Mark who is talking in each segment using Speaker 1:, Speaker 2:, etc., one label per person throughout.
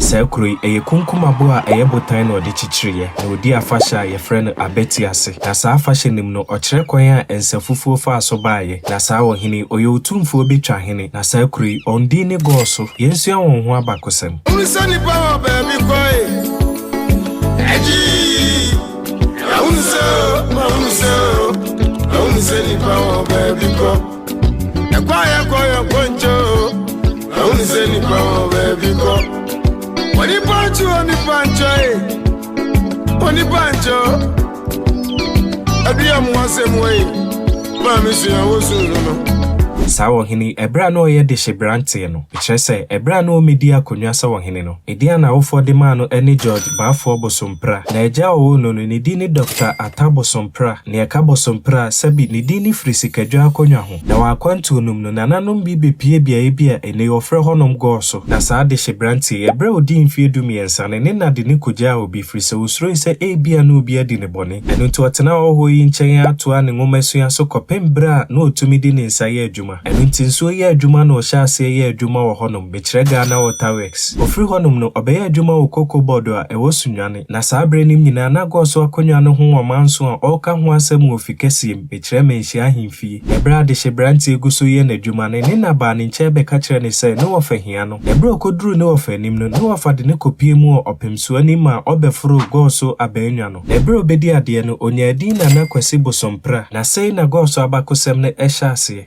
Speaker 1: Sakrui eye kunkumabo a eye botan no de chichiriye na odi afahya ye frɛ abeti ase na saa afahya nim no ɔkyerɛ kwan a ensafufuo fa aso baaye na saa Ahene oye Otumfour betwa hene na sakrui ondi ne Goaso yensu awon ho abakosam
Speaker 2: unisani power baby boy eji unisani power baby boy ekwaya koyo poncho unisani power baby boy Oni pancho, Adia mwase mwe, mami siya wosu no.
Speaker 1: Saa Ahene ebra no ye de hyebrante no kyerɛ sɛ ebra no medi akonwa sa Ahene no edia na wofo de ma no ene George Ahafo Bosomprah na agya wo no ne di ni Dr. Ahafo Bosomprah ne eka Bosompra sabi ne di ni firi sikadwa akonwa ho na wakwantu num no nananom bi bepie bia bia ene ofrɛ honom Goaso na saa de hyebrante ebra odi mfie dumiensa ne na de ne kogya obi firi sɛ usuro sɛ ebia no obi adi ne bɔne eno nto atena ho yi nkyɛn atoa ne ngomasua so kɔpem bra na otumi di ne nsa yɛ adwuma eno ntinso yɛ adwuma no ɔhyɛ ase yɛ adwuma wɔ honom bekyerɛ Ghana Waterworks ofri honom no ɔbɛyɛ adwuma wɔ koko board a ɛwɔ sunwane na saa bre nim nyina na Goaso akonwa no ho ɔmanso a ɔka ho asɛm wɔ fikasiem bekyerɛ menhyia ahemfie ebra de hyebrante eguso yɛ n'adwuma ne na ba ne nkyɛ bɛka kyerɛ ne sɛ no wɔfa hia no ebra okoduru ne wɔfa anim no wɔfa de ne kopie mu ɔpemso anim a ɔbɛforo Goaso abaanwa no ebra obedi ade no onya din Nana Akwasi Bosompra na sei na Goaso abakosɛm ne ɛhyɛ ase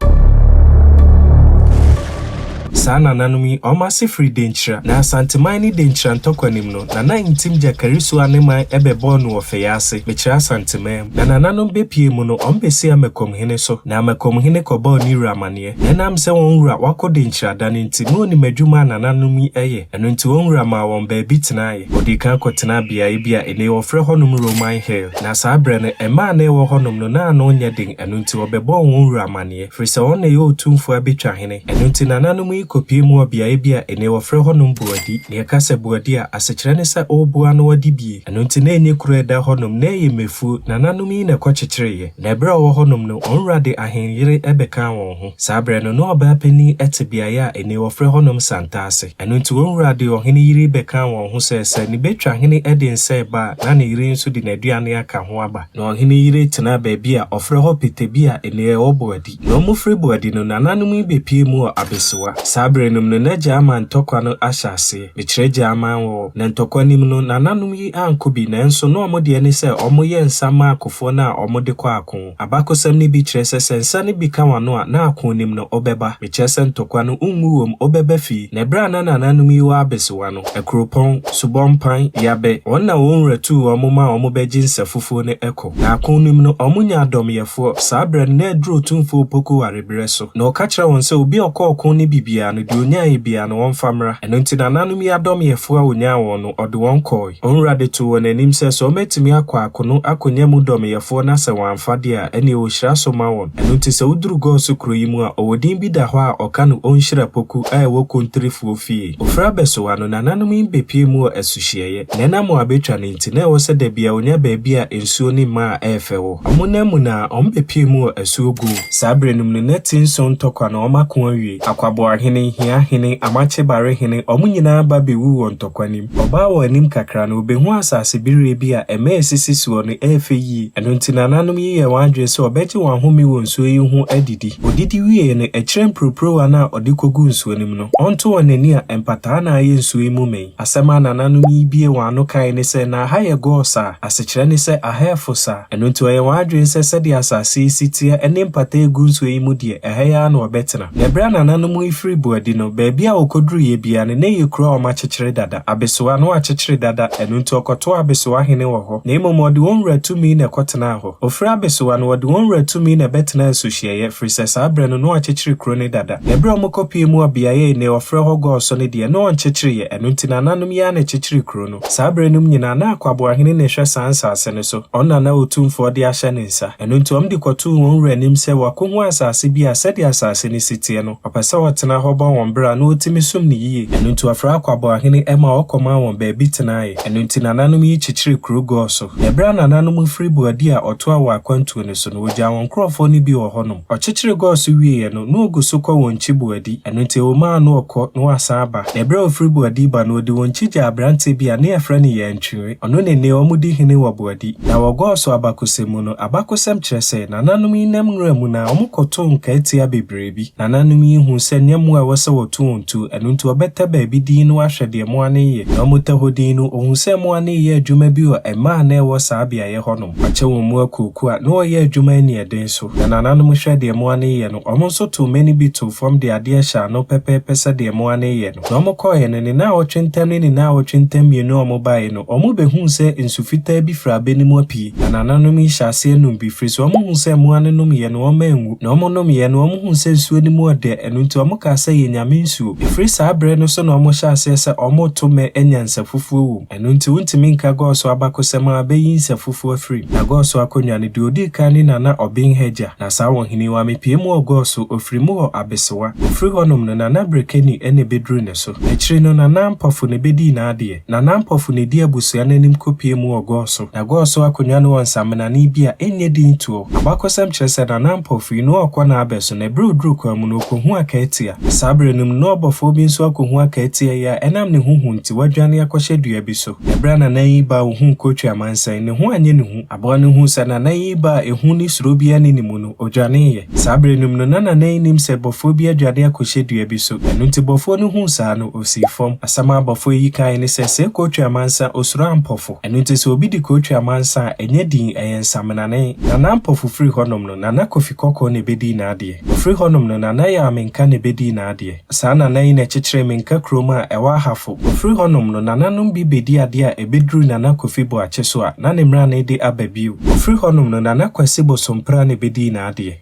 Speaker 1: Sana nanumi omasi free denchira na asanteman ni denchira ntokwanim no na intim jakariso aneman ebebo no ofeyase bekyira asanteman na nananom bepie mu no ombesi Amekomhene so na Amekomhene koba ni ramane nenam se wonwura wako denchira dane nti no ni madwuma nananomi eye eno nti wonwura ma won ba bi tenaye odika kotena bia ene ofre honom Roman Hill na saa bre ne ema na ewo honom no na no nya den eno nti obebo wonwura ramane firi se won na ye Otumfour abetwa hene eno nti nananomi kopie mu bia ene wofre honom buadi ne kase buadi a asekyerɛ ne sɛ obua no wadi bie eno nti na enye kuro da honom na ye mefu nananom yi na kɔkyekyereye na ebra wɔ honom no onwrade ahenyere ebeka wɔn ho saa bre no no ɔba pani etebea a ene wofre honom santase eno nti onwrade ɔhene yiri beka wɔn ho sɛ ne betwa hene ede nsa ba na ne yiri nso de naduane aka ho aba na ɔhene yiri tena baabi a ɔfre hɔ petebi a ene ɔbuadi na ɔmofre buadi no nananom yi bepie mu abesewa Sabre num no na jama ntokwa no ahyase bekyerɛ jama wo na ntokwa nim no nananom yi ankobi na nso no ɔmode ne sɛ ɔmoyɛ nsama akofo na ɔmode kɔ akon abakosɛm ne bi kyerɛ sɛ nsa ne bi ka wano a na akon nim no ɔbɛba bekyerɛ sɛ ntokwa no unwuwom ɔbɛba fi na bra na nananom yi wa abesewa no ekropon subɔmpan yabe wɔna wɔnwratu ɔmoma ɔmobɛgye nsafufuo ne ɛkɔ na akon nim no ɔmonya adomyɛfo sabre na aduro Otumfour poko warebrɛ so na ɔka kyerɛ wɔn sɛ obi ɔkɔ ɔkon ne bibia no de onya ebia no wɔn famra eno nti nananom yi adomyɛfo a onya wɔn no ɔde wɔn kɔɔ onwrade to wɔn anim sɛ so metimi akɔ akono akonya mu domyɛfo na sɛ wɔn amfade a ɛne ohyira so ma wɔn eno nti sɛ uduru Goaso kuro yi mu a ɔwodin bi da hɔ a ɔka no onhyira poku a ɛwɔ kontrifuo fie ofra besowa no nananom yi bepie mu asuhyieye na na mo abetwa ne nti na ɛwɔ sɛ da bia onya baabi a ensuo ne ma a ɛfɛ wɔ ɔmonamu na ɔmbepie mu asuo gu sabre num no netin so ntokwa na ɔmako awie akwabo ahene hia hene amache bare hene omunyina ba bewu won tokwanim oba wo anim kakra na obehu asase bire bi a ema esisi suo no efe yi eno nti nananom yi ye wadwe se obegye wan homi won suo yi ho adidi odidi wie ne ekyerem propro na ode kogu nsuo nim no onto onani a empata na aye nsuo yi mu mei asema nananom yi bie wan no kai ne se na ha ye Goaso asekyerɛ ne se Ahafo sa eno nti ye wadwe se se de asase sitia ene empata egu nsuo yi mu de ehaya na obetena na bra nananom yi free buadi no baabi a okoduru ye bia ne ye kura o ma kyekyere dada abesowa no akyekyere dada eno nti okoto abesowa hene wɔ hɔ na emom ɔde wɔn wratumi na kɔtena hɔ ofra abesowa no ɔde wɔn wratumi na betena asuhyieye free sɛ saa bre no akyekyere kuro ne dada na bra omokɔpie mu abiaye ne ofra hɔ Goaso ne de no nkyekyere ye eno nti nananom ya na kyekyere kuro no saa bre num nyina na akwabo ahene ne hwɛ sansase ne so ɔna na Otumfour de ahyɛ ne nsa eno nti ɔmde kɔto wɔn wranim sɛ wakohu asase bi a sɛde asase ne sitie no ɔpɛsɛ wɔtena hɔ hoba won bra na otimi som ne yie eno nti afra Akwaboahene ema okoma won baabi tenae eno nti nananom yi chichire kuro Goaso ebra nananom free buadi a oto awa akwantu ne so no ogya won krofo ni bi wo honom ochichire Goaso wie no no Goaso kwa won chi buadi eno nti o ma no okọ no asa aba ebra free buadi ba no odi won chi gya abrante bi a ne afra ne ye ntwire ono ne ne omudi hene wa buadi na wo Goaso abakosemu no abakosem kyerese nananom yi nam nramu na omukoto nka etia bebrebi nananom yi hu se nyemu a wose wotu ontu eno nti obeta baabi din no ahwede mo ane ye na omota hodin no ohun se mo ane ye adwuma bi o ema na ewo saabia ye honom ache won mu akuku a no ye adwuma ani eden so na nananom hwede mo ane ye no omo so to many bi to from the ade sha no pepepe se de mo ane ye no omo koye ne na otwentem ne na otwentem mienu omo bae no omo behu se insufita bi fra benimu apie na nananom yi hyase enum bi firi so omo hu se mo ane nom ye no omo enwu na omo nom ye no omo hu se nsuo ni mu ode eno nti omo ka se ye nyame nsuo firi sa abre no so na omo hyase se omo to me enyansa fufuo wo eno nti wuntimi nka Goaso abakosema abeyi nsa fufuo firi na Goaso akonwa ne de odi kan ni Nana Obinheja na sa Ahafo wa mepie mu Goaso ofiri mu ho abesewa ofiri honom no Nana Brekeni ene bedru ne so echire no Nana Mpofo ne bedi na ade Nana Mpofo ne di abusua nanim kopie mu Goaso na Goaso akonwa no wonsamena ni bia enye din tuo abakosem kyerese Nana Mpofo no okọ na abeso na brodru kwa mu no kohu akaetia sabrenum no obofo bi nso akohu akaetia ya enam ne huhu nti wadwane akohye dua bi so ebra Nana yi ba hu kotu amansan ne ho anye ne hu abo ne hu sa Nana yi ba ehu ni suro bia ne nimu no odwane ye sabrenum no Nana yi nim se bofo bi adwane akohye dua bi so enu nti bofo ne hu sa no osifom asama bofo yi kan ne se kotu amansan osuro Mpofo enu nti se obi di kotu amansan enye din eyensamnane Nana Mpofo free honom no Nana Kofi Koko ne bedi na ade free honom no Nana ya amenka ne bedi na ade sa Nana yi na chichire menka kroma ewa Ahafo free honom no nananom bi bedi ade a ebedru Nana Kofi bo ache so a na ne mra na de ababiu free honom no Nana Akwasi Bosompra ne bedi na ade